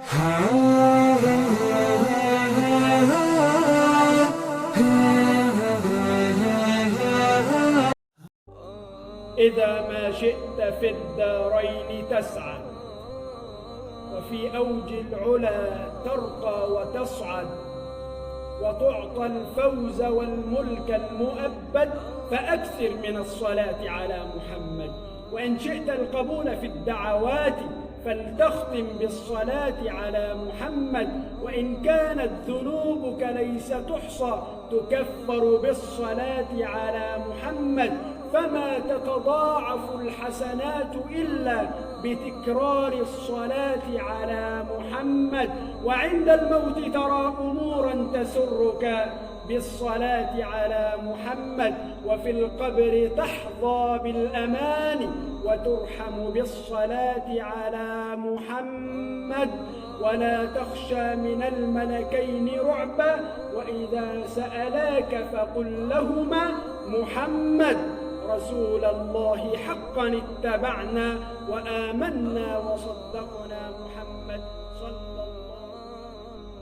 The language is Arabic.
إذا ما شئت في الدارين تسعد، وفي أوج العلا ترقى وتصعد، وتعطى الفوز والملك المؤبد، فأكثر من الصلاة على محمد. وإن شئت القبول في الدعوات فلتختم بالصلاة على محمد. وإن كانت ذنوبك ليس تحصى تكفر بالصلاة على محمد. فما تتضاعف الحسنات إلا بتكرار الصلاة على محمد. وعند الموت ترى أمورا تسرك بالصلاة على محمد. وفي القبر تحظى بالأمان وترحم بالصلاة على محمد. ولا تخشى من الملكين رعبا، وإذا سألاك فقل لهما محمد. رسول الله حقا اتبعنا وآمنا وصدقنا محمد صلى الله عليه وسلم.